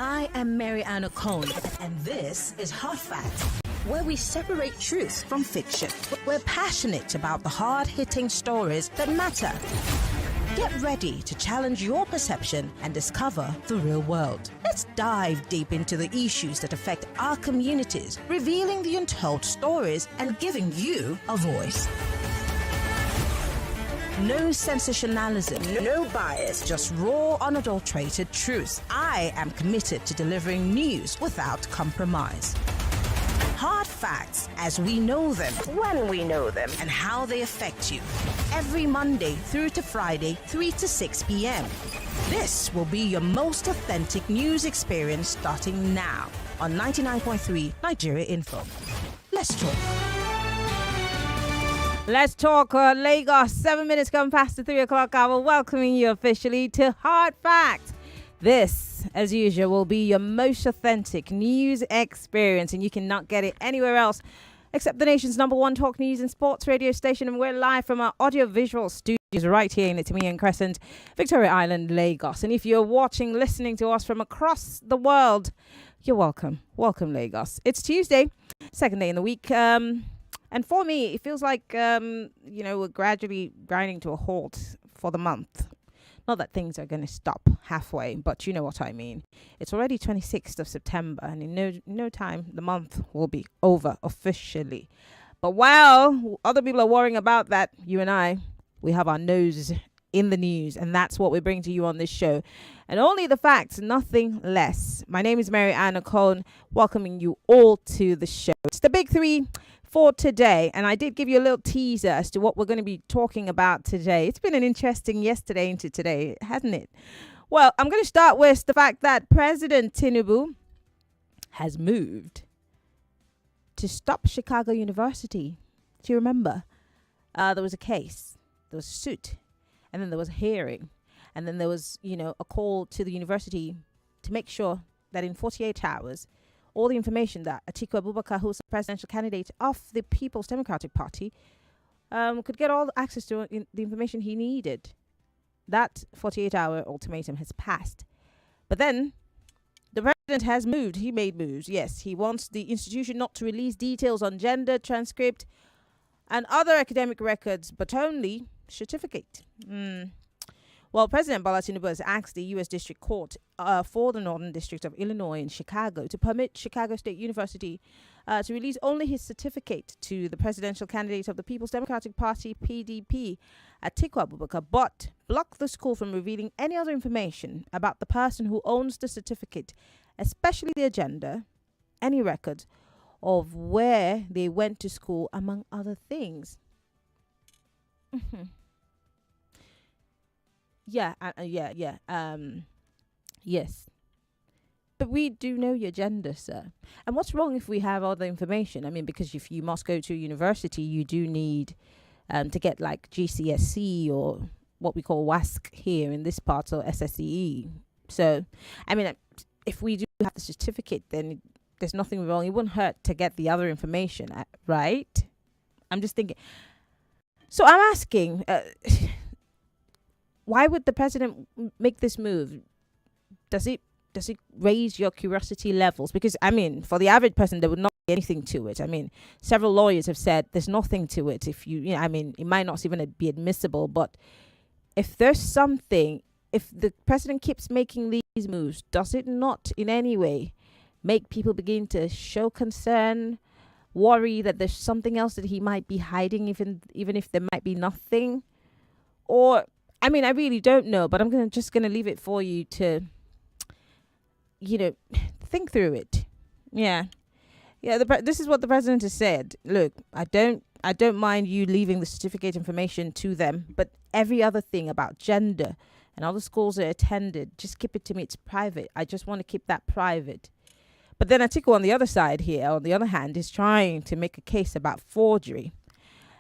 I am Mary Ann Okon, and this is Hard Facts, where we separate truth from fiction. We're passionate about the hard-hitting stories that matter. Get ready to challenge your perception and discover the real world. Let's dive deep into the issues that affect our communities, revealing the untold stories and giving you a voice. No sensationalism, no bias, just raw, unadulterated truth. I am committed to delivering news without compromise. Hard facts as we know them, when we know them, and how they affect you. Every Monday through to Friday, 3 to 6 p.m. This will be your most authentic news experience starting now on 99.3 Nigeria Info. Let's talk. Let's talk Lagos. 7 minutes gone past the 3 o'clock hour. Welcoming you officially to Hard Facts. This, as usual, will be your most authentic news experience, and you cannot get it anywhere else except the nation's #1 talk news and sports radio station. And we're live from our audiovisual studios right here in Itimian Crescent, Victoria Island, Lagos. And if you're watching, listening to us from across the world, you're welcome. Welcome, Lagos. It's Tuesday, second day in the week. And for me, it feels like, we're gradually grinding to a halt for the month. Not that things are going to stop halfway, but you know what I mean. It's already 26th of September, and in no time, the month will be over officially. But while other people are worrying about that, you and I, we have our nose in the news, and that's what we bring to you on this show. And only the facts, nothing less. My name is Mary Ann Okon, welcoming you all to the show. It's the big three for today, and I did give you a little teaser as to what we're going to be talking about today. It's been an interesting yesterday into today, hasn't it? Well, I'm going to start with the fact that President Tinubu has moved to stop Chicago University. Do you remember? There was a case, there was a suit, and then there was a hearing, and then there was, a call to the university to make sure that in 48 hours, all the information that Atiku Abubakar, who's the presidential candidate of the People's Democratic Party, could get all the access to the information he needed. That 48-hour ultimatum has passed. But then the president has moved. He made moves. Yes, he wants the institution not to release details on gender, transcript, and other academic records, but only certificate. Well, President Bola Tinubu has asked the U.S. District Court for the Northern District of Illinois in Chicago to permit Chicago State University to release only his certificate to the presidential candidate of the People's Democratic Party, PDP, Atiku Abubakar, but block the school from revealing any other information about the person who owns the certificate, especially their gender, any records of where they went to school, among other things. Yes. But we do know your gender, sir. And what's wrong if we have other information? I mean, because if you must go to university, you do need to get like GCSE or what we call WASC here in this part, or SSEE. So, I mean, if we do have the certificate, then there's nothing wrong. It wouldn't hurt to get the other information, right? I'm just thinking. So I'm asking, why would the president make this move? Does it raise your curiosity levels? Because, I mean, for the average person, there would not be anything to it. I mean, several lawyers have said there's nothing to it. If it might not even be admissible. But if there's something, if the president keeps making these moves, does it not in any way make people begin to show concern, worry that there's something else that he might be hiding, even if there might be nothing? Or, I mean, I really don't know, but I'm just gonna leave it for you to, think through it. Yeah. This is what the president has said. Look, I don't mind you leaving the certificate information to them, but every other thing about gender and other schools I attended, just keep it to me. It's private. I just want to keep that private. But then Atiku on the other side here, on the other hand, is trying to make a case about forgery.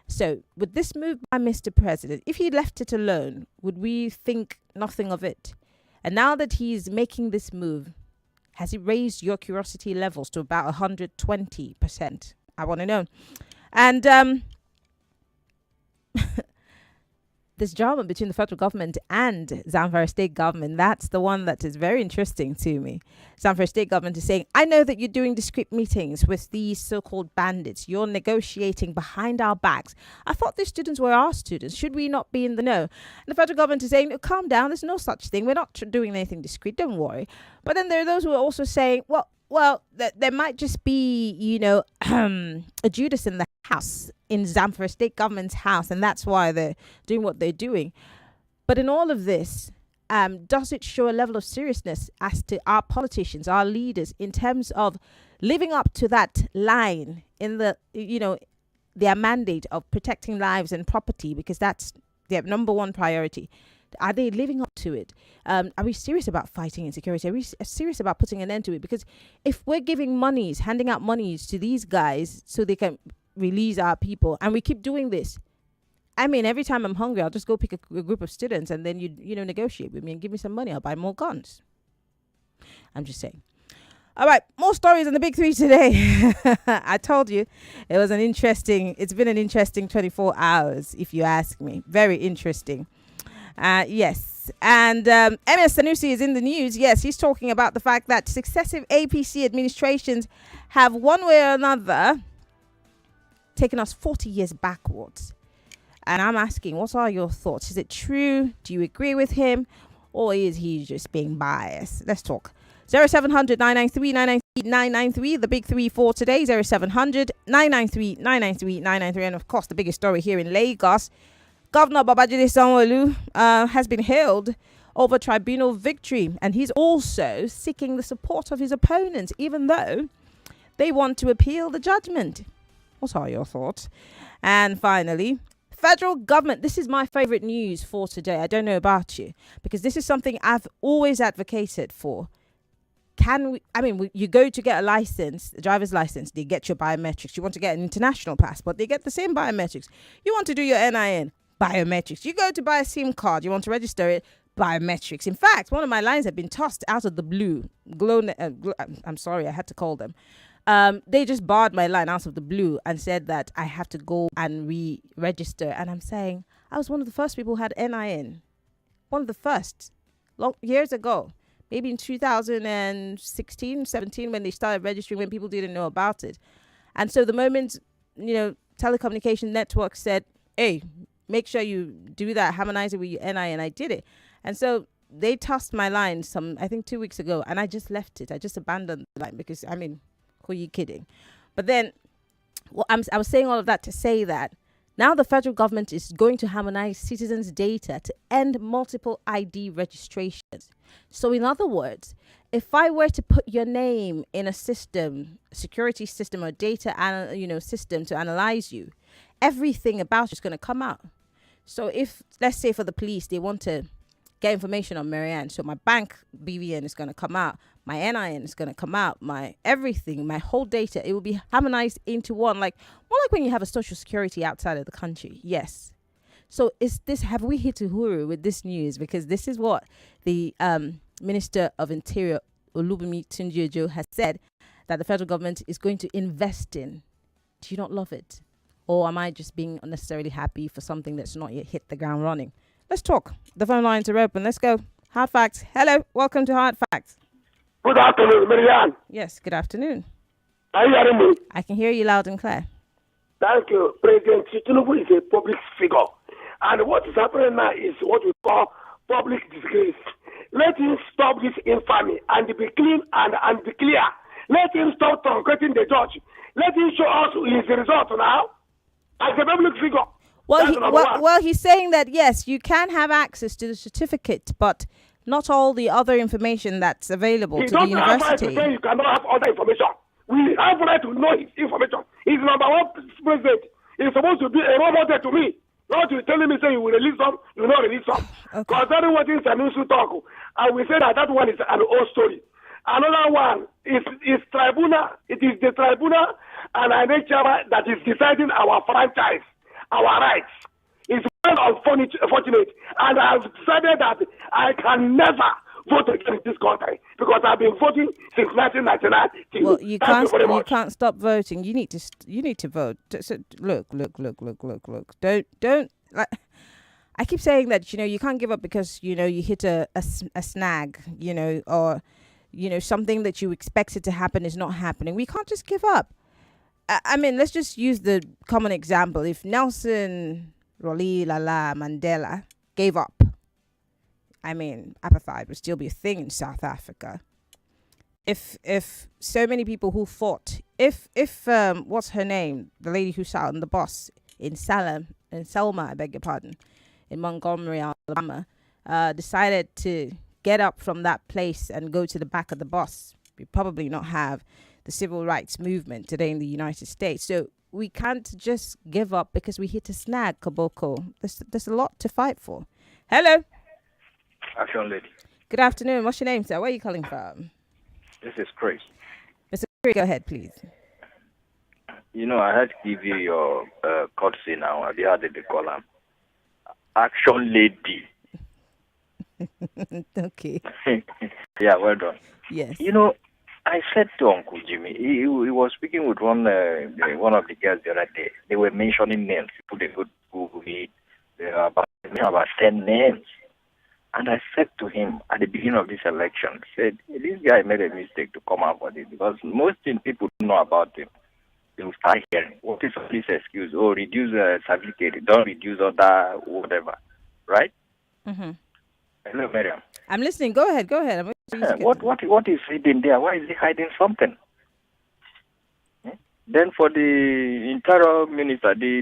So with this move by Mr. President, if he left it alone, would we think nothing of it? And now that he's making this move, has it raised your curiosity levels to about 120%? I want to know. And this drama between the federal government and Zamfara state government, that's the one that is very interesting to me. Zamfara state government is saying, I know that you're doing discreet meetings with these so-called bandits. You're negotiating behind our backs. I thought these students were our students. Should we not be in the know? And the federal government is saying, no, calm down. There's no such thing. We're not doing anything discreet. Don't worry. But then there are those who are also saying, well, there might just be, a Judas in the house, in Zamfara state government's house, and that's why they're doing what they're doing. But in all of this, does it show a level of seriousness as to our politicians, our leaders, in terms of living up to that line in the, their mandate of protecting lives and property, because that's their number one priority? Are they living up to it? Are we serious about fighting insecurity? Are we serious about putting an end to it? Because if we're giving monies, handing out monies to these guys so they can release our people, and we keep doing this, I mean, every time I'm hungry, I'll just go pick a group of students, and then you negotiate with me and give me some money. I'll buy more guns. I'm just saying. All right, more stories in the big three today. I told you it's been an interesting 24 hours, if you ask me. Very interesting. Yes. And MS Sanusi is in the news. Yes, he's talking about the fact that successive APC administrations have one way or another taken us 40 years backwards. And I'm asking, what are your thoughts? Is it true? Do you agree with him? Or is he just being biased? Let's talk. 0700 993 993 993. The big three for today. 0700 993 993 993. And of course, the biggest story here in Lagos. Governor Babajide Sanwolu has been hailed over tribunal victory, and he's also seeking the support of his opponents, even though they want to appeal the judgment. What are your thoughts? And finally, federal government. This is my favorite news for today. I don't know about you, because this is something I've always advocated for. You go to get a license, a driver's license, they get your biometrics. You want to get an international passport, they get the same biometrics. You want to do your NIN, biometrics. You go to buy a SIM card, you want to register it, biometrics. In fact, one of my lines have been tossed out of the blue. I'm sorry, I had to call them. They just barred my line out of the blue and said that I have to go and re-register. And I'm saying, I was one of the first people who had NIN. One of the first, years ago. Maybe in 2016, 17, when they started registering, when people didn't know about it. And so the moment, telecommunication network said, hey, make sure you do that, harmonize it with your NI, and I did it. And so they tossed my line I think 2 weeks ago, and I just left it. I just abandoned the line because, who are you kidding? But then I was saying all of that to say that now the federal government is going to harmonize citizens' data to end multiple ID registrations. So in other words, if I were to put your name in a system, security system or data system to analyze you, everything about you is going to come out. So if, let's say for the police, they want to get information on Marianne, so my bank BVN is going to come out, my NIN is going to come out, my everything, my whole data, it will be harmonized into one, more like when you have a social security outside of the country. Yes. So have we hit Uhuru with this news? Because this is what the Minister of Interior, Olubunmi Tunjiojo, has said that the federal government is going to invest in. Do you not love it? Or am I just being unnecessarily happy for something that's not yet hit the ground running? Let's talk. The phone lines are open. Let's go. Hard Facts. Hello. Welcome to Hard Facts. Good afternoon, Marianne. Yes, good afternoon. Are you hearing me? I can hear you loud and clear. Thank you. President Tinubu is a public figure. And what is happening now is what we call public disgrace. Let him stop this infamy and be clean and be clear. Let him stop truncating the judge. Let him show us his result now as a public figure. Well, he's saying that, yes, you can have access to the certificate, but not all the other information that's available to the university. He doesn't have right to say you cannot have other information. We have right to know his information. He's number one president. He's supposed to be a role model to me. Not you telling me say you will release some, you will not release some. Okay. Concerning what is Sanusi talk, I will say that one is an old story. Another one is tribunal. It is the tribunal and our nature that is deciding our franchise, our rights. It's very unfortunate. And I've decided that I can never vote again in this country because I've been voting since 1999. Well, you can't stop voting. You need to vote. So, look. Don't I keep saying that, you can't give up because, you hit a snag, or, something that you expected to happen is not happening. We can't just give up. I mean, let's just use the common example. If Nelson Lala Mandela gave up, I mean, apartheid would still be a thing in South Africa. If so many people who fought, if what's her name, the lady who sat on the bus in Selma, I beg your pardon, in Montgomery, Alabama, decided to get up from that place and go to the back of the bus, we probably not have the civil rights movement today in the United States. So we can't just give up because we hit a snag, Kaboko. There's a lot to fight for. Hello. Action lady. Good afternoon. What's your name, sir? Where are you calling from? This is Chris. Mr. Chris, go ahead, please. I had to give you your courtesy now. Have you heard the column? Action lady. Okay. Yeah, well done. Yes. I said to Uncle Jimmy, he was speaking with one of the girls the other day. They were mentioning names. People they go to Google it. There are about 10 names. And I said to him at the beginning of this election, said, this guy made a mistake to come out for this because most things people don't know about him. They will start hearing, what is all this excuse? Oh, reduce certificate, don't reduce other whatever. Right? Mm-hmm. Hello, Miriam. I'm listening. Go ahead. What is hidden there? Why is he hiding something? Then for the interior minister, the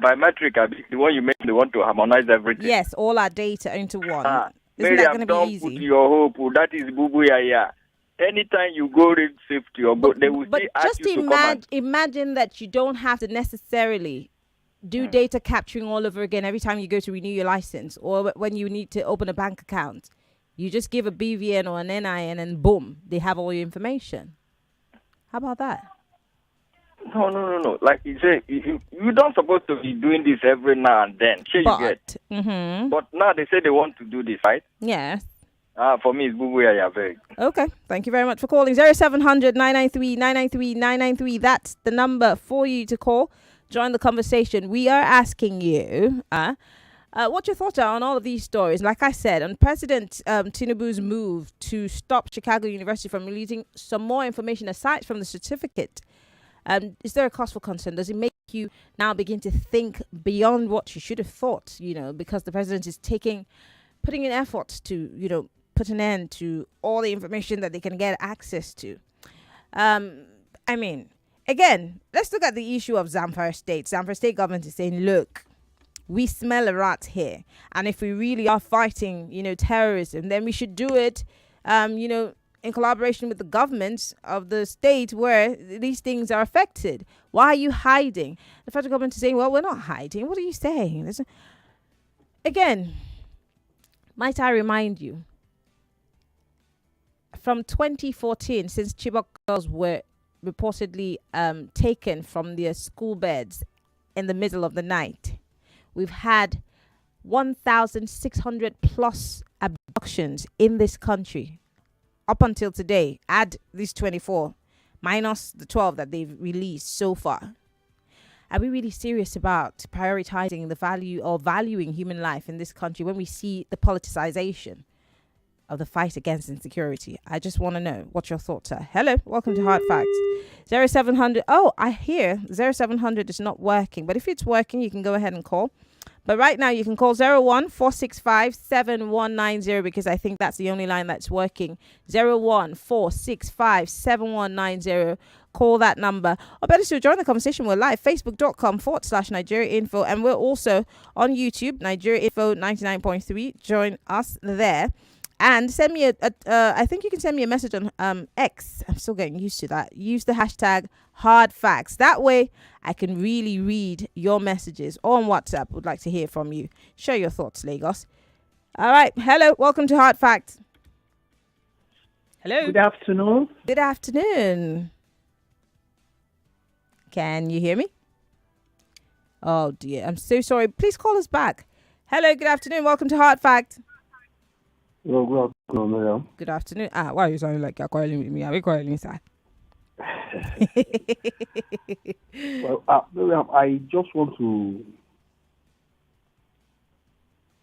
biometric, the one you mentioned, they want to harmonize everything. Yes, all our data into one. Isn't Miriam, that going to be don't easy? put your hope. That is boo-boo ya. Anytime you go read safe to your boat, they will still ask you to come imagine that you don't have to necessarily do data capturing all over again every time you go to renew your license or when you need to open a bank account. You just give a BVN or an NIN and boom, they have all your information. How about that? No. Like you say, you don't supposed to be doing this every now and then. Sure, you get. Mm-hmm. But now they say they want to do this, right? Yes. For me, it's boo-boo ya very. Okay. Thank you very much for calling. 0700 993 993 993. That's the number for you to call. Join the conversation. We are asking you what your thoughts are on all of these stories. Like I said, on President Tinubu's move to stop Chicago University from releasing some more information aside from the certificate. Is there a cause for concern? Does it make you now begin to think beyond what you should have thought, because the president is putting in efforts to, put an end to all the information that they can get access to? I mean, again, let's look at the issue of Zamfara State. Zamfara State government is saying, look, we smell a rat here. And if we really are fighting, terrorism, then we should do it, in collaboration with the governments of the state where these things are affected. Why are you hiding? The federal government is saying, well, we're not hiding. What are you saying? Again, might I remind you, from 2014, since Chibok girls were reportedly taken from their school beds in the middle of the night, we've had 1,600 plus abductions in this country. Up until today, add these 24, minus the 12 that they've released so far. Are we really serious about prioritizing the value or valuing human life in this country when we see the politicization of the fight against insecurity? I just want to know what your thoughts are. Hello, welcome to Hard Facts. 0700. Oh, I hear 0700 is not working, but if it's working, you can go ahead and call. But right now, you can call 01-465-7190 because I think that's the only line that's working. 01-465-7190. Call that number. Or better still, join the conversation. We're live, facebook.com/Nigeria Info. And we're also on YouTube, Nigeria Info 99.3. Join us there. And send me I think you can send me a message on X. I'm still getting used to that. Use the hashtag Hard Facts. That way I can really read your messages. Or on WhatsApp, would like to hear from you. Share your thoughts, Lagos. All right. Hello. Welcome to Hard Facts. Hello. Good afternoon. Good afternoon. Can you hear me? Oh, dear. I'm so sorry. Please call us back. Hello. Good afternoon. Welcome to Hard Facts. Well, good afternoon, madam. Good afternoon. Why are you sounding like you're quarreling with me? Are we quarreling, sir? Well, Miriam, I just want to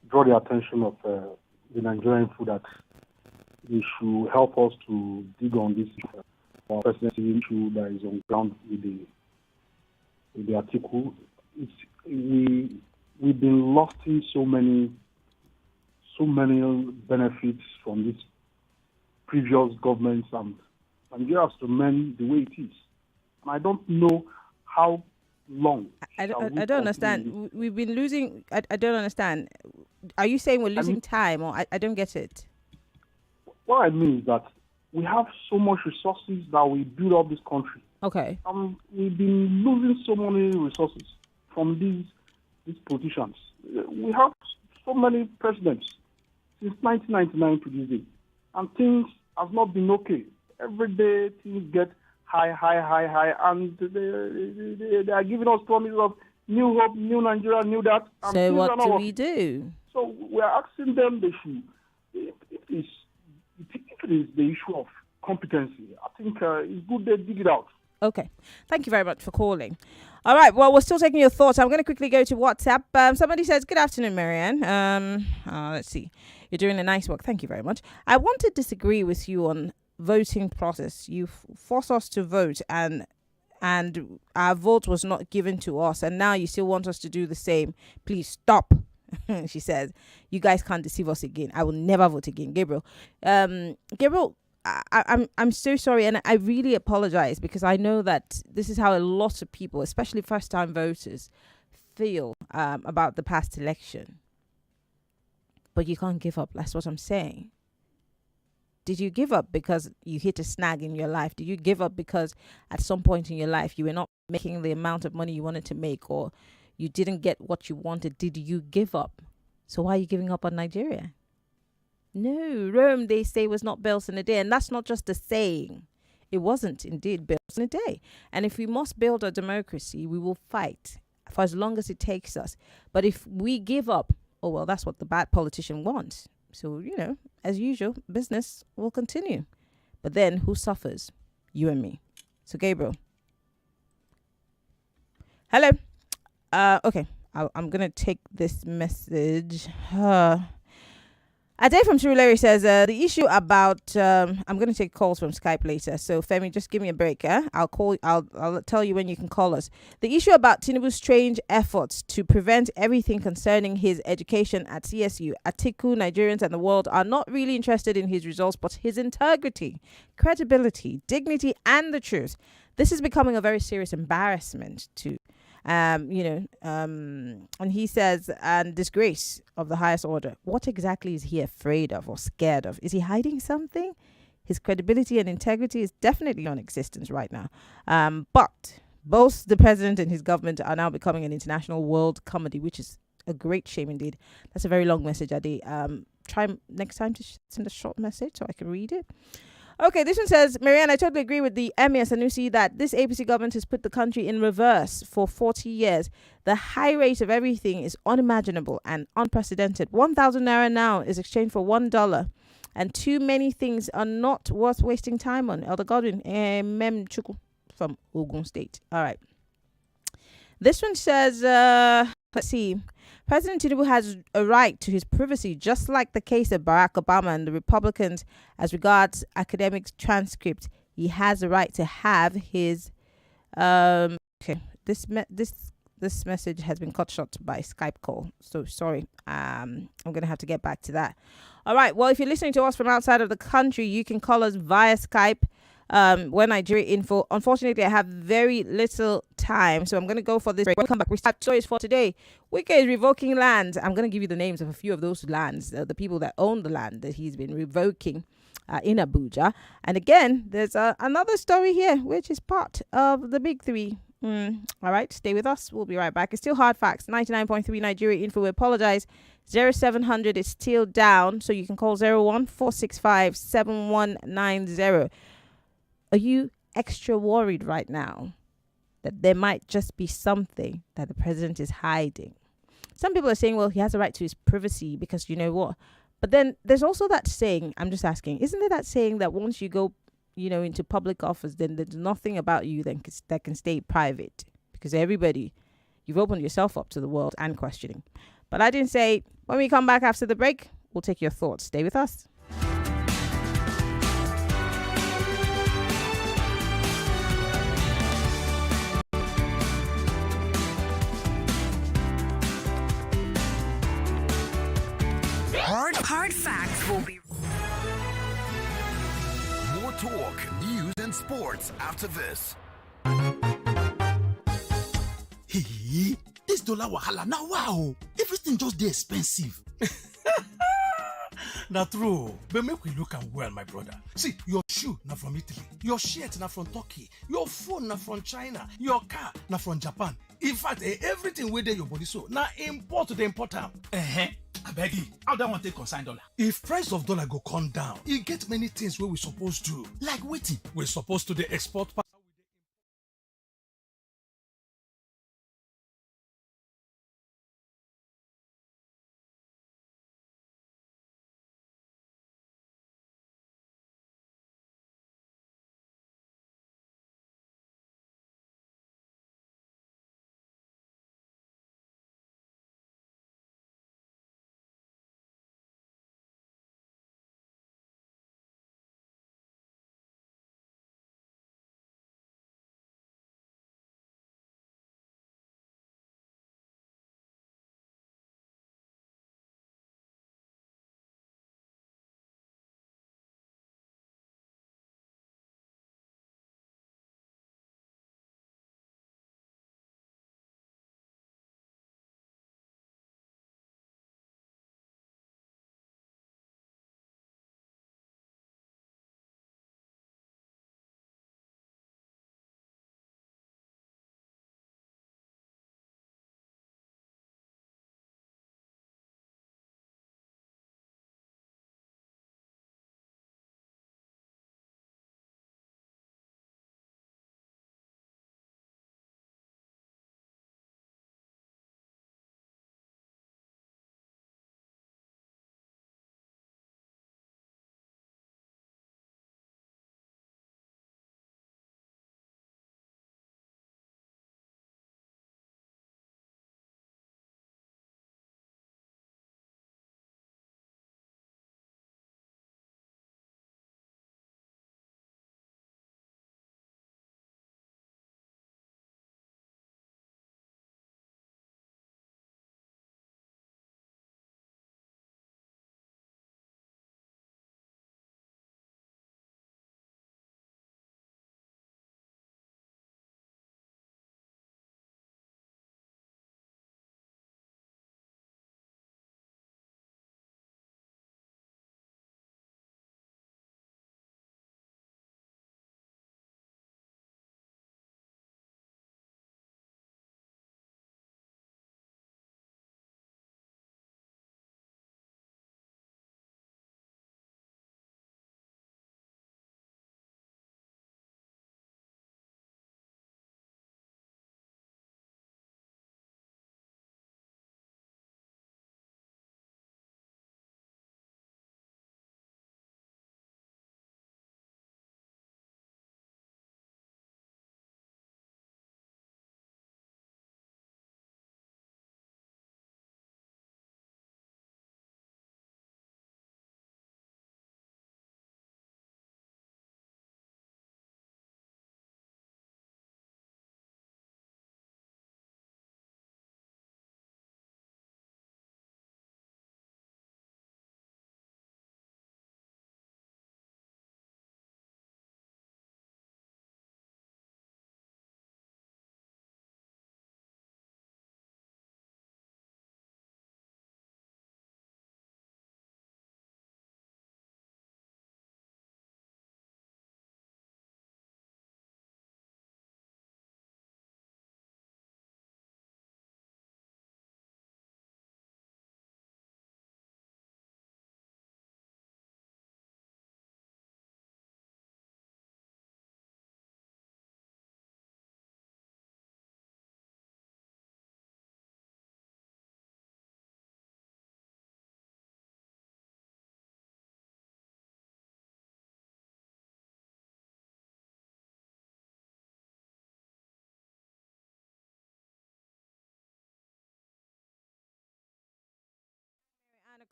draw the attention of the Nigerian food that they should help us to dig on this presidency issue that is on ground with the article. We've been losing so many benefits from this previous governments, and Nigeria has to mend the way it is. And I don't know how long. I don't understand. We've been losing. I don't understand. Are you saying we're losing time, or I don't get it? What I mean is that we have so much resources that we build up this country. Okay. We've been losing so many resources from these politicians. We have so many presidents since 1999 to this day, and things have not been okay. Every day things get high, and they are giving us promises of new hope, new Nigeria, new that. And so what do we do? So we are asking them they should, if it is the issue of competency, I think it's good they dig it out. Okay. Thank you very much for calling. All right. Well, we're still taking your thoughts. I'm going to quickly go to WhatsApp. Somebody says, good afternoon, Marianne. Let's see. You're doing a nice work. Thank you very much. I want to disagree with you on voting process. You force us to vote and our vote was not given to us. And now you still want us to do the same. Please stop. She says, you guys can't deceive us again. I will never vote again. Gabriel. Gabriel, I'm so sorry, and I really apologize, because I know that this is how a lot of people, especially first-time voters, feel about the past election. But you can't give up. That's what I'm saying. Did you give up because you hit a snag in your life? Did you give up because at some point in your life you were not making the amount of money you wanted to make, or you didn't get what you wanted? Did you give up? So why are you giving up on Nigeria? No, Rome, they say, was not built in a day. And that's not just a saying. It wasn't indeed built in a day. And if we must build a democracy, we will fight for as long as it takes us. But if we give up, oh, well, that's what the bad politician wants. So, as usual, business will continue. But then who suffers? You and me. So, Gabriel. Hello. Okay. I'm going to take this message. Ade from Surulere says, the issue about, I'm going to take calls from Skype later. So Femi, just give me a break. I'll tell you when you can call us. The issue about Tinubu's strange efforts to prevent everything concerning his education at CSU, Atiku, Nigerians and the world are not really interested in his results, but his integrity, credibility, dignity, and the truth. This is becoming a very serious embarrassment to and he says, and disgrace of the highest order. What exactly is he afraid of or scared of? Is he hiding something? His credibility and integrity is definitely non-existent right now. But both the president and his government are now becoming an international world comedy, which is a great shame indeed. That's a very long message, Adi. Try next time to send a short message so I can read it. Okay, this one says, Marianne, I totally agree with the Emir Sanusi that this APC government has put the country in reverse for 40 years. The high rate of everything is unimaginable and unprecedented. 1,000 naira now is exchanged for $1, and too many things are not worth wasting time on. Elder Godwin, Mem Chuku from Ogun State. All right. This one says, let's see. President Tinubu has a right to his privacy, just like the case of Barack Obama and the Republicans as regards academic transcripts. He has a right to have his. Okay, this message has been cut short by Skype call. So sorry. I'm gonna have to get back to that. All right. Well, if you're listening to us from outside of the country, you can call us via Skype. When Nigeria Info. Unfortunately, I have very little time, so I'm going to go for this break. Welcome back. We start stories for today. Wike is revoking land. I'm going to give you the names of a few of those lands, the people that own the land that he's been revoking in Abuja. And again, there's another story here, which is part of the big three. All right, stay with us. We'll be right back. It's still hard facts. 99.3 Nigeria Info. We apologize. 0700 is still down, so you can call 014657190. Are you extra worried right now that there might just be something that the president is hiding? Some people are saying, well, he has a right to his privacy because you know what? But then there's also that saying, I'm just asking, isn't there that saying that once you go, into public office, then there's nothing about you that can stay private because you've opened yourself up to the world and questioning. But I didn't say, when we come back after the break, we'll take your thoughts. Stay with us. Hard facts will be more talk, news, and sports after this. Hey, this dollar wahala now wow. Everything just dey expensive. Na true, but make we look am well, my brother. See, your shoe na from Italy, your shirt na from Turkey, your phone na from China, your car na from Japan. In fact, everything wey dey your body so na import to the importer. Abeg, how that one take consign dollar? If price of dollar go come down, e get many things wey we suppose do. Like wetin? We suppose to dey export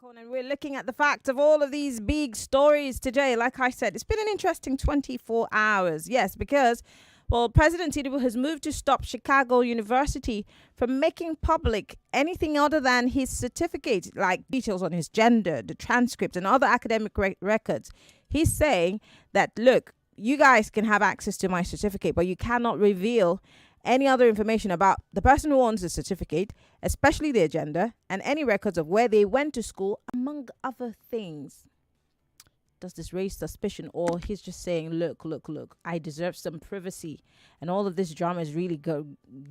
Okon, and we're looking at the fact of all of these big stories today. Like I said, it's been an interesting 24 hours. Yes, because, well, President Tinubu has moved to stop Chicago University from making public anything other than his certificate, like details on his gender, the transcript, and other academic records. He's saying that, look, you guys can have access to my certificate, but you cannot reveal any other information about the person who owns the certificate, especially their gender, and any records of where they went to school, among other things. Does this raise suspicion, or he's just saying, look, I deserve some privacy, and all of this drama is really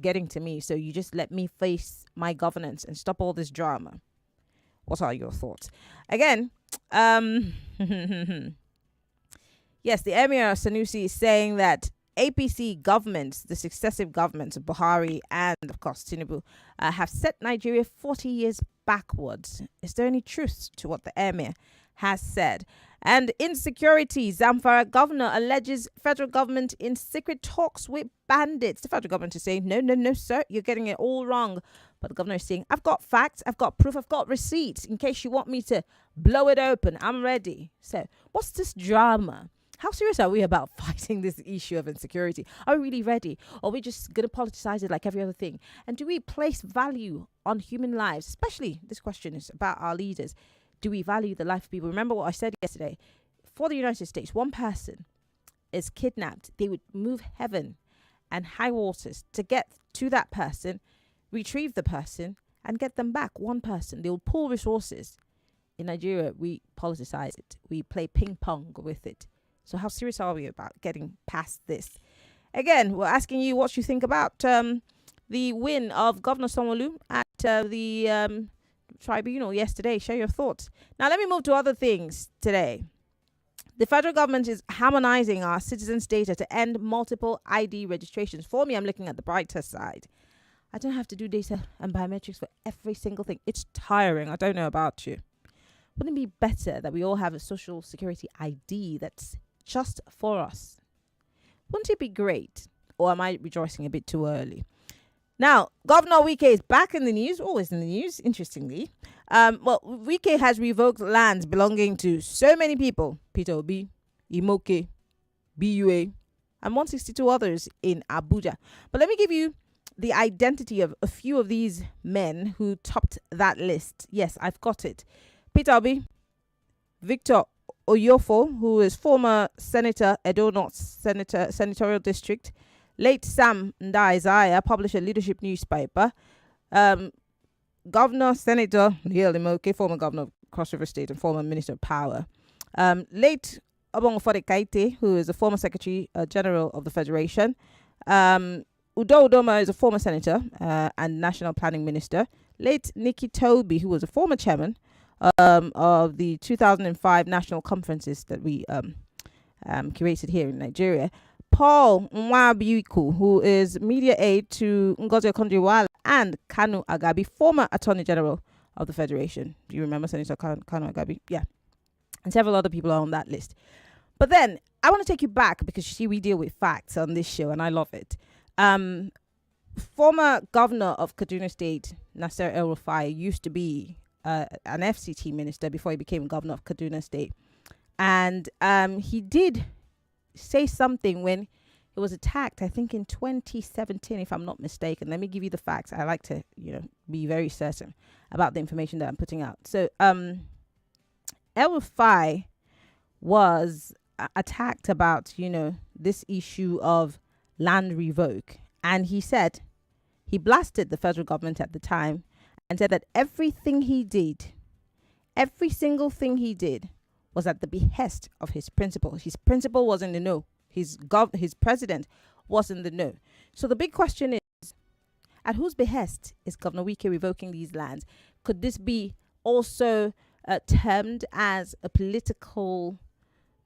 getting to me, so you just let me face my governance and stop all this drama? What are your thoughts? Again, yes, the Emir Sanusi is saying that APC governments, the successive governments of Buhari and, of course, Tinubu, have set Nigeria 40 years backwards. Is there any truth to what the Emir has said? And Insecurity, Zamfara governor alleges federal government in secret talks with bandits. The federal government is saying, no, sir, you're getting it all wrong. But the governor is saying, I've got facts, I've got proof, I've got receipts. In case you want me to blow it open, I'm ready. So what's this drama? How serious are we about fighting this issue of insecurity? Are we really ready? Or are we just going to politicize it like every other thing? And do we place value on human lives? Especially, this question is about our leaders. Do we value the life of people? Remember what I said yesterday? For the United States, one person is kidnapped. They would move heaven and high waters to get to that person, retrieve the person, and get them back. One person. They will pool resources. In Nigeria, we politicize it. We play ping pong with it. So how serious are we about getting past this? Again, we're asking you what you think about the win of Governor Sanwolu at the tribunal yesterday. Share your thoughts. Now, let me move to other things today. The federal government is harmonizing our citizens' data to end multiple ID registrations. For me, I'm looking at the brighter side. I don't have to do data and biometrics for every single thing. It's tiring. I don't know about you. Wouldn't it be better that we all have a social security ID that's just for us? Wouldn't it be great? Or am I rejoicing a bit too early? Now, Governor Wike is back in the news, always in the news, interestingly. Wike has revoked lands belonging to so many people: Peter Obi, Imoke, BUA, and 162 others in Abuja. But let me give you the identity of a few of these men who topped that list. Yes, I've got it. Peter Obi, Victor Oyofo, who is former Senator, Edo North Senatorial District. Late Sam Ndai published a leadership newspaper. Governor Senator Neil Imoke, former governor of Cross River State and former Minister of Power. Late Obongofode Kaite, who is a former Secretary General of the Federation. Udo Udoma is a former senator and National Planning Minister. Late Nikki Toby, who was a former chairman of the 2005 national conferences that we curated here in Nigeria. Paul Nwabuiku, who is media aide to Ngozi Okonjo-Iweala, and Kanu Agabi, former Attorney General of the Federation. Do you remember Senator Kanu Agabi? Yeah. And several other people are on that list. But then, I want to take you back, because you see, we deal with facts on this show, and I love it. Former Governor of Kaduna State, Nasser El-Rufai, used to be an FCT minister before he became Governor of Kaduna State. And he did say something when it was attacked, I think in 2017, if I'm not mistaken. Let me give you the facts. I like to, be very certain about the information that I'm putting out. So, El-Rufai was attacked about, this issue of land revoke. And he said, he blasted the federal government at the time and said that everything he did, every single thing he did, was at the behest of his principal. His principal was in the know. His president was in the know. So the big question is, at whose behest is Governor Wike revoking these lands? Could this be also termed as a political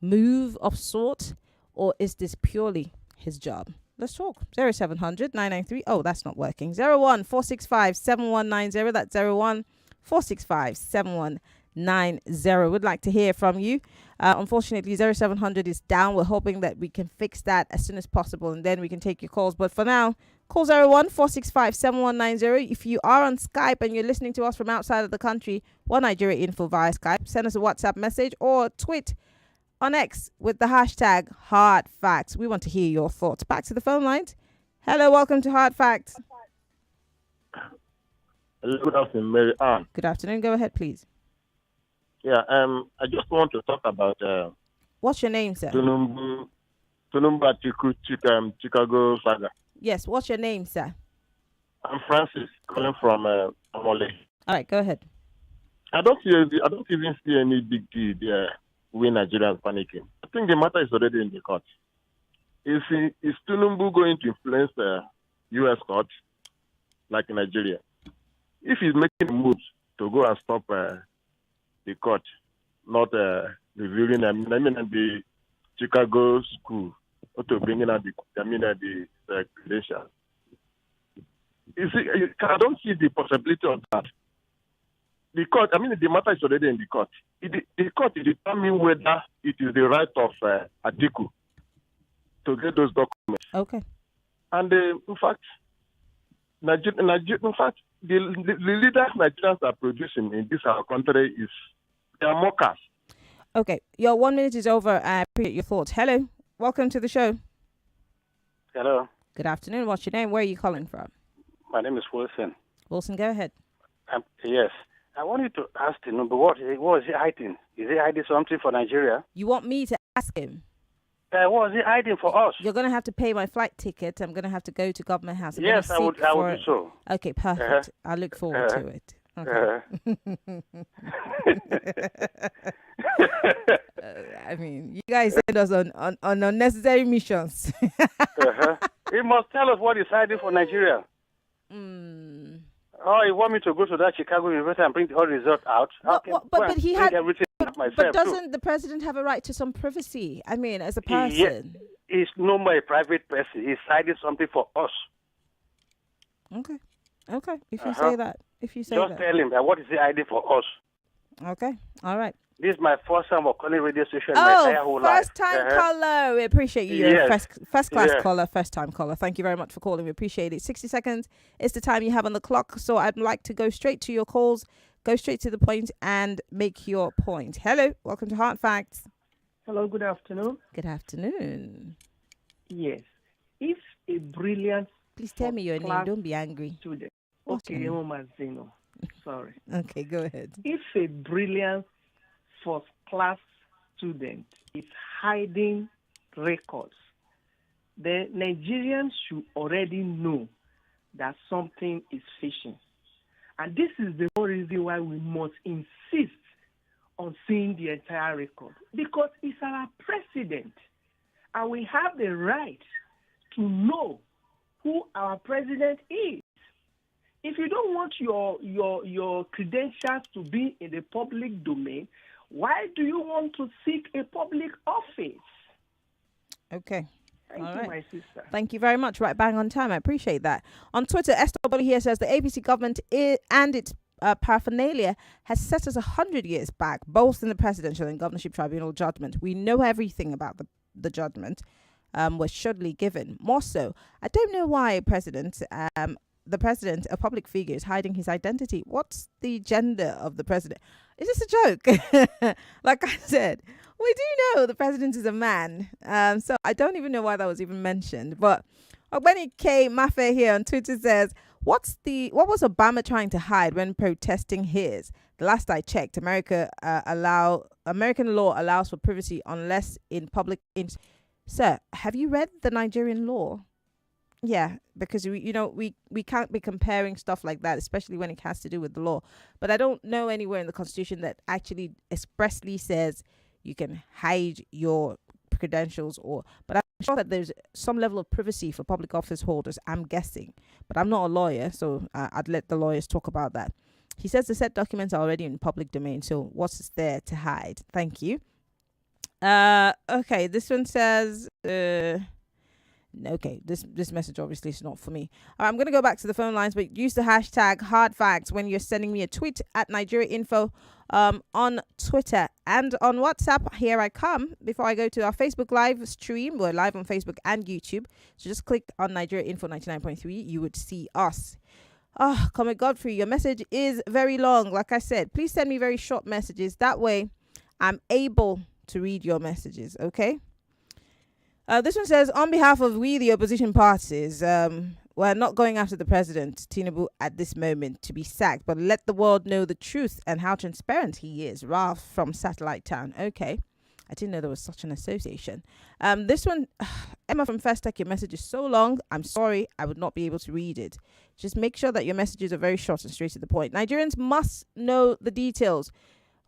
move of sort, or is this purely his job? Let's talk. 0700 993. Oh, that's not working. 01 465 7190. That's 01 465 7190. Would like to hear from you. Unfortunately, 0700 is down. We're hoping that we can fix that as soon as possible, and then we can take your calls. But for now, call 01-465-7190. If you are on Skype and you're listening to us from outside of the country, One Nigeria Info via Skype, send us a WhatsApp message or tweet on X with the hashtag Hard Facts. We want to hear your thoughts. Back to the phone lines. Hello, welcome to Hard Facts. Good afternoon, Mary Ann. Good afternoon. Go ahead, please. Yeah, I just want to talk about What's your name, sir? Tunumbu Chicago saga. Yes, what's your name, sir? I'm Francis, calling from Amole. All right, go ahead. I don't even see any big deal there. We Nigerians panicking. I think the matter is already in the court. Is Tunumbu going to influence the U.S. court like in Nigeria? If he's making a move to go and stop the court, not reviewing the Chicago school, or to bring in the credentials. I don't see the possibility of that. The court, the matter is already in the court. The court determines whether it is the right of Atiku to get those documents. Okay. And in fact, the leaders Nigerians are producing in this our country they are mockers. Okay, your 1 minute is over. I appreciate your thoughts. Hello, welcome to the show. Hello. Good afternoon. What's your name? Where are you calling from? My name is Wilson. Wilson, go ahead. Yes. I wanted to ask him, but what is he hiding? Is he hiding something for Nigeria? You want me to ask him? What is he hiding for us? You're going to have to pay my flight ticket. I'm going to have to go to Government House. Yes, I would do so. Okay, perfect. I look forward to it. Okay. You guys send us on unnecessary missions. He must tell us what he's hiding for Nigeria. Oh, you want me to go to that Chicago University and bring the whole result out? But he had everything myself. But doesn't the president have a right to some privacy? As a person. He's no more a private person. He's hiding something for us. Okay. If you say that. Just tell him that what is he hiding for us. Okay. All right. This is my first time of calling radio station in my entire whole life. First time caller. We appreciate you. You're a first class caller, first time caller. Thank you very much for calling. We appreciate it. 60 seconds is the time you have on the clock. So I'd like to go straight to your calls, go straight to the point and make your point. Hello. Welcome to Hard Facts. Hello. Good afternoon. Good afternoon. Yes. If a brilliant... Please tell me your name. Don't be angry. Student. What's your name? Mazino. Sorry. Okay, go ahead. If a brilliant first-class student is hiding records, the Nigerians should already know that something is fishy. And this is the whole reason why we must insist on seeing the entire record. Because it's our president. And we have the right to know who our president is. If you don't want your credentials to be in the public domain, why do you want to seek a public office? Okay. Thank you, my sister. Thank you very much. Right, bang on time. I appreciate that. On Twitter, SW here says the APC government and its paraphernalia has set us 100 years back, both in the presidential and governorship tribunal judgment. We know everything about the judgment was surely given. More so, I don't know why the president, a public figure, is hiding his identity. What's the gender of the president? Is this a joke? Like I said, we do know the president is a man. So I don't even know why that was even mentioned. But Ogbeni K. Mafe here on Twitter says, what was Obama trying to hide when protesting his? The last I checked, American law allows for privacy unless in public. Sir, have you read the Nigerian law? Yeah, because we can't be comparing stuff like that, especially when it has to do with the law. But I don't know anywhere in the Constitution that actually expressly says you can hide your credentials but I'm sure that there's some level of privacy for public office holders, I'm guessing. But I'm not a lawyer, so I'd let the lawyers talk about that. He says the said documents are already in public domain, so what's there to hide? Thank you. Okay, this one says... Okay, this message obviously is not for me. All right, I'm going to go back to the phone lines, but use the hashtag hard facts when you're sending me a tweet at Nigeria Info on Twitter and on WhatsApp. Here I come. Before I go to our Facebook live stream, we're live on Facebook and YouTube. So just click on Nigeria Info 99.3. You would see us. Comet Godfrey, your message is very long. Like I said, please send me very short messages. That way I'm able to read your messages, okay? This one says, on behalf of we, the opposition parties, we're not going after the president, Tinubu, at this moment to be sacked, but let the world know the truth and how transparent he is. Ralph from Satellite Town. Okay. I didn't know there was such an association. This one, Emma from First Tech, your message is so long. I'm sorry, I would not be able to read it. Just make sure that your messages are very short and straight to the point. Nigerians must know the details.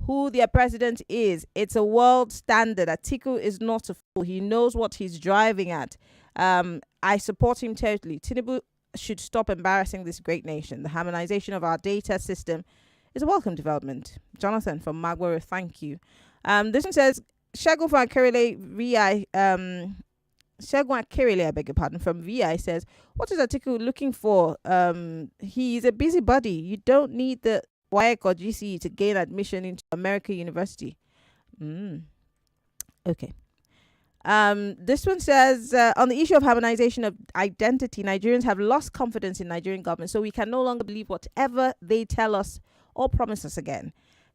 Who their president is. It's a world standard. Atiku is not a fool. He knows what he's driving at. I support him totally. Tinubu should stop embarrassing this great nation. The harmonization of our data system is a welcome development. Jonathan from Magwaro, thank you. This one says, Shagun Akirele, I beg your pardon, from VI says, what is Atiku looking for? He's a busybody. You don't need the WAEC or GCE to gain admission into American University. Okay. This one says, on the issue of harmonization of identity, Nigerians have lost confidence in Nigerian government, so we can no longer believe whatever they tell us or promise us again.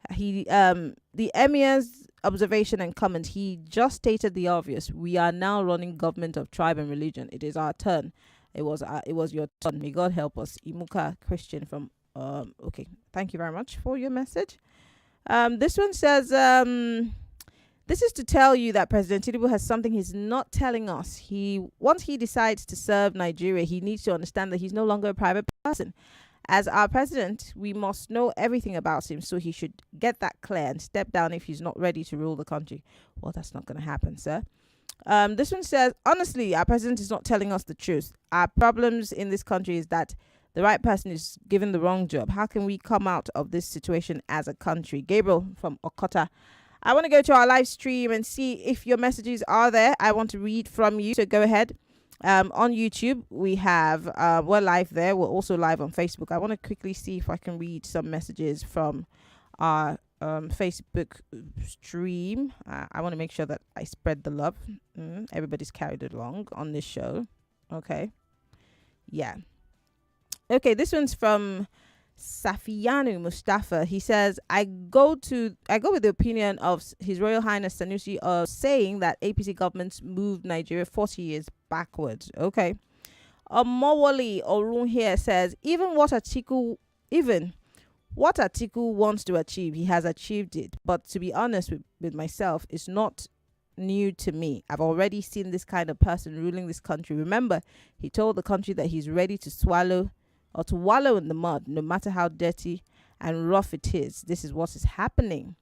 The Emir's observation and comment, he just stated the obvious. We are now running government of tribe and religion. It is our turn. It was your turn. May God help us. Imuka Christian from okay, thank you very much for your message. This one says, this is to tell you that President Tinubu has something he's not telling us. Once he decides to serve Nigeria, he needs to understand that he's no longer a private person. As our president, we must know everything about him, so he should get that clear and step down if he's not ready to rule the country. Well, that's not going to happen, sir. This one says, honestly, our president is not telling us the truth. Our problems in this country is that the right person is given the wrong job. How can we come out of this situation as a country? Gabriel from Okota. I want to go to our live stream and see if your messages are there. I want to read from you, so go ahead. On YouTube, we have, we're live there. We're also live on Facebook. I want to quickly see if I can read some messages from our Facebook stream. I want to make sure that I spread the love. Everybody's carried along on this show. Okay. Yeah. Okay, this one's from Safiyanu Mustafa. He says, I go with the opinion of His Royal Highness Sanusi of saying that APC governments moved Nigeria 40 years backwards. Okay. Mowali Orun here says, even what Atiku wants to achieve, he has achieved it. But to be honest with myself, it's not new to me. I've already seen this kind of person ruling this country. Remember, he told the country that he's ready to swallow or to wallow in the mud, no matter how dirty and rough it is. This is what is happening.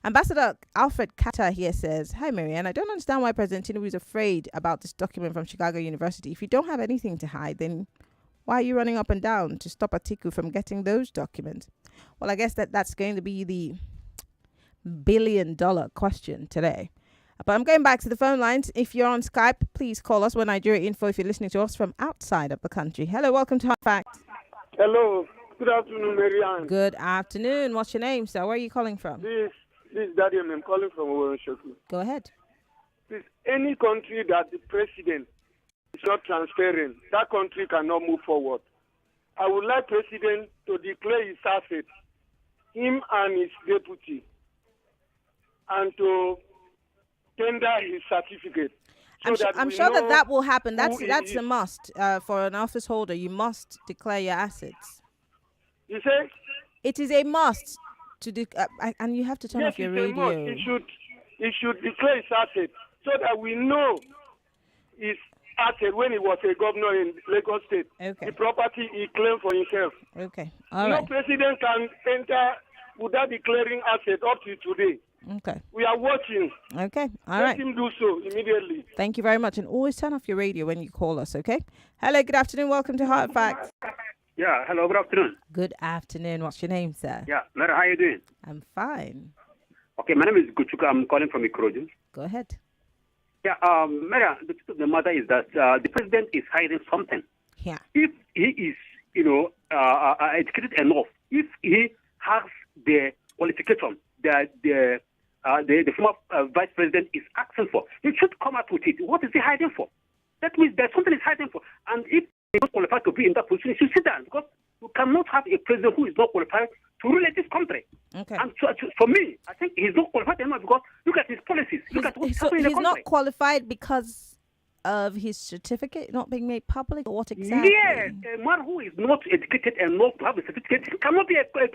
Ambassador Alfred Katta here says, hi, Marianne. I don't understand why President Tinubu is afraid about this document from Chicago University. If you don't have anything to hide, then why are you running up and down to stop Atiku from getting those documents? Well, I guess that's going to be the $1 billion question today. But I'm going back to the phone lines. If you're on Skype, please call us. We're Nigeria Info if you're listening to us from outside of the country. Hello, welcome to Hard Facts. Hello, good afternoon, Marianne. Good afternoon. What's your name, sir? Where are you calling from? This is Daddy, I'm calling from Oweronshoku. Go ahead. Please, any country that the president is not transparent, that country cannot move forward. I would like president to declare his assets, him and his deputy, and to tender his certificate. I'm sure that will happen. That's a must for an office holder. You must declare your assets. You say? It is a must to and you have to turn off your radio. He should declare his assets so that we know his asset when he was a governor in Lagos State. Okay. The property he claimed for himself. Okay. All right. No president can enter without declaring assets up to today. Okay. We are watching. Okay. All right. Let him do so immediately. Thank you very much. And always turn off your radio when you call us, okay? Hello, good afternoon. Welcome to Hard Facts. Yeah, hello, good afternoon. Good afternoon. What's your name, sir? Yeah, Mary, how are you doing? I'm fine. Okay, my name is Guchuka. I'm calling from Ikorodu. Go ahead. Yeah, Maria, the truth of the matter is that the president is hiding something. Yeah. If he is, educated enough, if he has the qualification that the former vice president is asking for, he should come out with it. What is he hiding for? That means there's something he's hiding for. And if he's not qualified to be in that position, he should sit down, because you cannot have a president who is not qualified to rule this country. Okay. And so, for me, I think he's not qualified enough, because look at his policies. Look at what's happening in the he's country. not qualified because of his certificate not being made public, or what exactly? Yes, a man who is not educated enough to have a certificate cannot be Excuse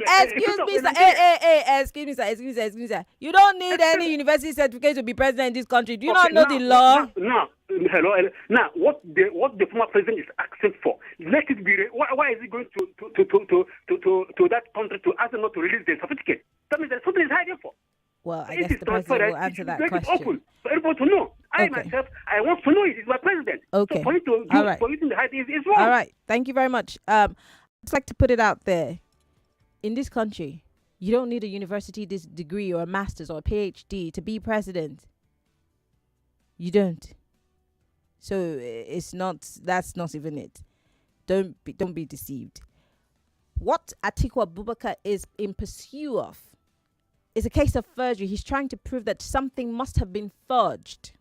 me, sir. Excuse me, sir. You don't need any university certificate to be president in this country. Do you not know the law? Hello. Now, what the former president is asking for, let it be. Why is he going to that country to ask them not to release the certificate? That means there's something he's hiding for. Well, I guess the president will answer that question. Open for everyone to know. Myself, I want to know it. He's my president. Okay. So for you to All right. for you to hide it is wrong. All right. Thank you very much. I'd like to put it out there. In this country, you don't need a university degree or a master's or a PhD to be president. You don't. So it's not. That's not even it. Don't be deceived. What Atiku Abubakar is in pursuit of is a case of forgery. He's trying to prove that something must have been forged.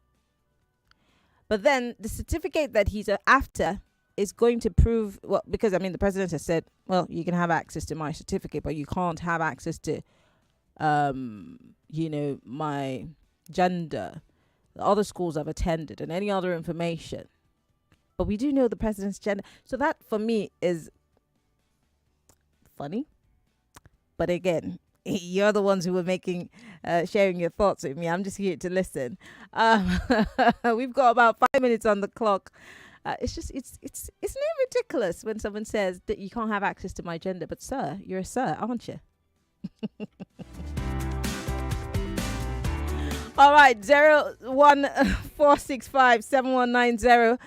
But then the certificate that he's after is going to prove, well, because the president has said, well, you can have access to my certificate, but you can't have access to, my gender, the other schools I've attended, and any other information. But we do know the president's gender. So that for me is funny. But again, you're the ones who were sharing your thoughts with me. I'm just here to listen. We've got about 5 minutes on the clock. It's not ridiculous when someone says that you can't have access to my gender, but sir, you're a sir, aren't you? All right, 014657190.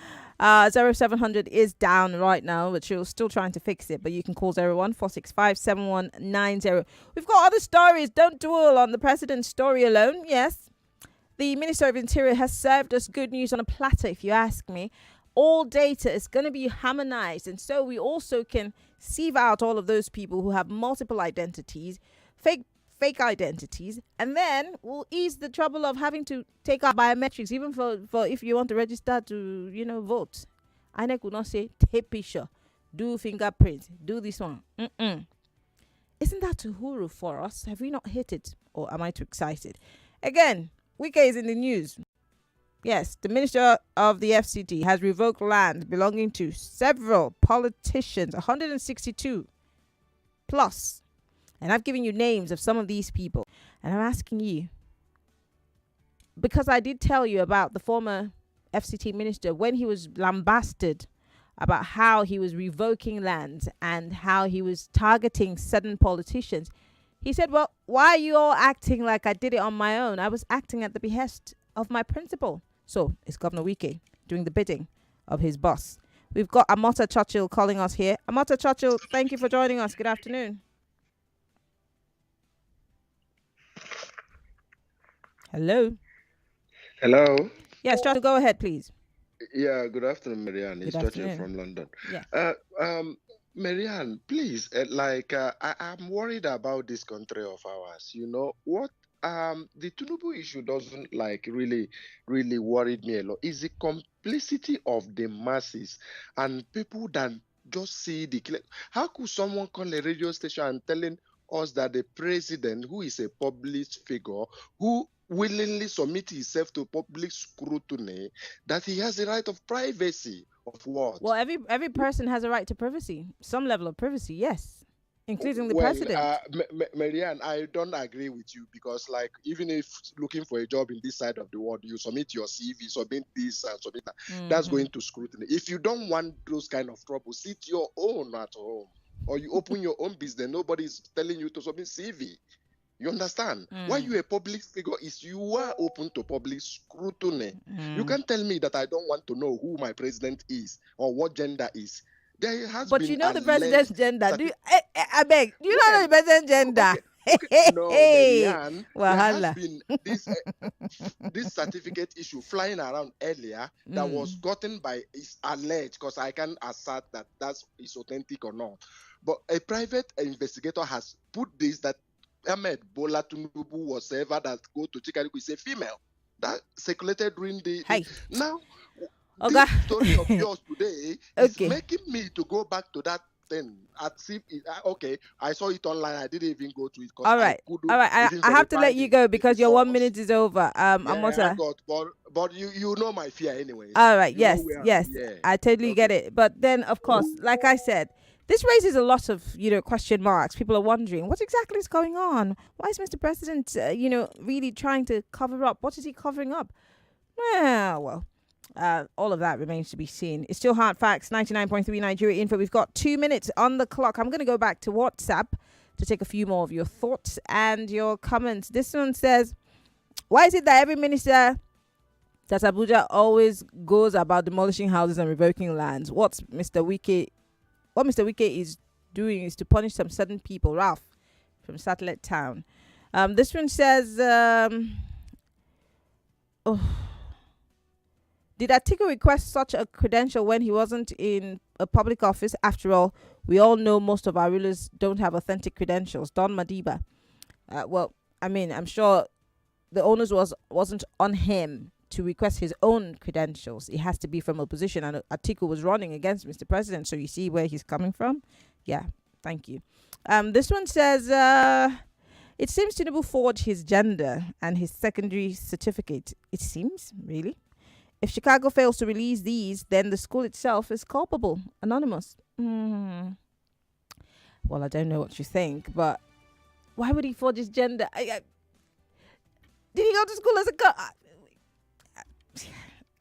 0700 is down right now, but you're still trying to fix it. But you can call 014657190. We've got other stories. Don't dwell on the president's story alone. Yes, the Minister of Interior has served us good news on a platter, if you ask me. All data is going to be harmonized, and so we also can sieve out all of those people who have multiple identities, fake identities, and then we'll ease the trouble of having to take out biometrics, even for if you want to register to vote. INEC will not say take picture, do fingerprint, do this one. Isn't that Uhuru for us? Have we not hit it, or am I too excited? Again, Wike is in the news. Yes, the Minister of the FCT has revoked land belonging to several politicians, 162 plus. And I've given you names of some of these people. And I'm asking you, because I did tell you about the former FCT minister when he was lambasted about how he was revoking lands and how he was targeting certain politicians. He said, well, why are you all acting like I did it on my own? I was acting at the behest of my principal. So it's Governor Wike doing the bidding of his boss. We've got Amota Churchill calling us here. Amota Churchill, thank you for joining us. Good afternoon. Hello. Hello. Yes, try to go ahead, please. Yeah, good afternoon, Marianne. It's Churchill from London. Yeah. Marianne, please, I'm worried about this country of ours. You know what? The Tinubu issue doesn't really worried me a lot. Is the complicity of the masses and people that just see the. How could someone call a radio station and telling us that the president, who is a public figure, who willingly submit himself to public scrutiny, that he has the right of privacy of what? Well, every person has a right to privacy, some level of privacy, yes, including the president. Marianne, I don't agree with you because, even if looking for a job in this side of the world, you submit your CV, submit this and submit that, that's going to scrutiny. If you don't want those kind of trouble, sit your own at home, or you open your own business. Nobody's telling you to submit CV. You understand? Why you a public figure is you are open to public scrutiny. You can't tell me that I don't want to know who my president is or what gender is. There has but been you know the president's gender. I beg. Do you know the president's gender? Okay, no, Marianne, there Wahala. has been this certificate issue flying around earlier that was gotten by, is alleged, because I can assert that is authentic or not. But a private investigator has put this, that Ahmed Bola Tinubu was ever that go to Chikariku is a female. That circulated during the now. Okay. This story of yours today is making me to go back to that thing. Okay, I saw it online. I didn't even go to it. All right. I have to let you go because your 1 minute is over. But you know my fear anyways. All right. Yes. I totally get it. But then, of course, like I said, this raises a lot of, question marks. People are wondering what exactly is going on. Why is Mr. President, really trying to cover up? What is he covering up? Well, all of that remains to be seen. It's still Hard Facts, 99.3 Nigeria Info. We've got 2 minutes on the clock. I'm going to go back to WhatsApp to take a few more of your thoughts and your comments. This one says, why is it that every minister that Abuja always goes about demolishing houses and revoking lands? What Mr. Wike is doing is to punish some certain people. Ralph from Satellite Town. This one says, did Atiku request such a credential when he wasn't in a public office? After all, we all know most of our rulers don't have authentic credentials. Don Madiba. I'm sure the onus wasn't on him to request his own credentials. It has to be from opposition, and Atiku was running against Mr. President, so you see where he's coming from. Yeah, thank you. This one says, it seems Tinubu forged his gender and his secondary certificate. It seems, really? If Chicago fails to release these, then the school itself is culpable. Anonymous. Well, I don't know what you think, but why would he forge his gender? Did he go to school as a girl?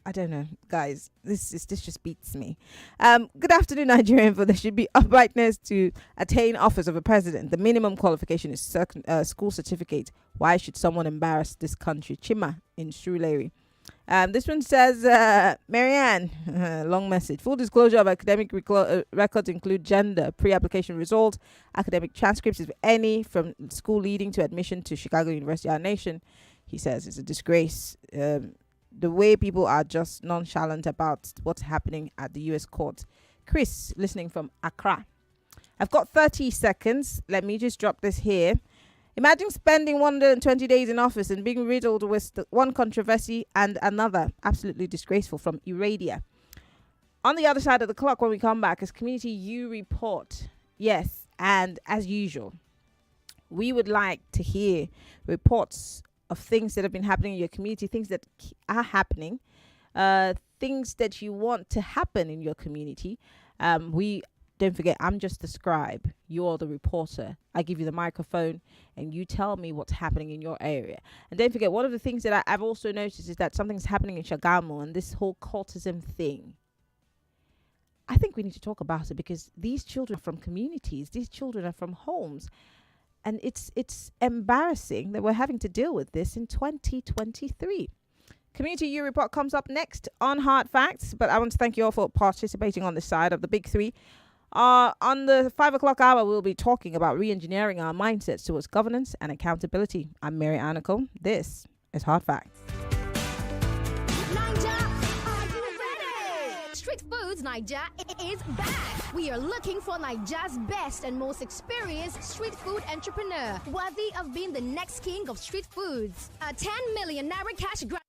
I don't know, guys. This just beats me. Good afternoon, Nigerian. For there should be uprightness to attain office of a president. The minimum qualification is school certificate. Why should someone embarrass this country? Chima in Shrewsbury. This one says, Marianne, long message. Full disclosure of academic records include gender, pre-application results, academic transcripts, if any, from school leading to admission to Chicago University. Our nation, he says, is a disgrace. The way people are just nonchalant about what's happening at the U.S. court. Chris, listening from Accra. I've got 30 seconds. Let me just drop this here. Imagine spending 120 days in office and being riddled with one controversy and another. Absolutely disgraceful. From Iradia. On the other side of the clock, when we come back, is Community U Report. Yes, and as usual, we would like to hear reports of things that have been happening in your community, things that are happening, things that you want to happen in your community. Don't forget, I'm just the scribe. You're the reporter. I give you the microphone and you tell me what's happening in your area. And don't forget, one of the things that I've also noticed is that something's happening in Shagamu and this whole cultism thing. I think we need to talk about it because these children are from communities. These children are from homes. And it's embarrassing that we're having to deal with this in 2023. Community U Report comes up next on Hard Facts. But I want to thank you all for participating on this side of the big three. On the 5 o'clock hour, we'll be talking about re-engineering our mindsets towards governance and accountability. I'm Mary Aniko. This is Hard Facts. Street Foods Naija is back. We are looking for Naija's best and most experienced street food entrepreneur, worthy of being the next king of street foods. A 10 million naira cash grant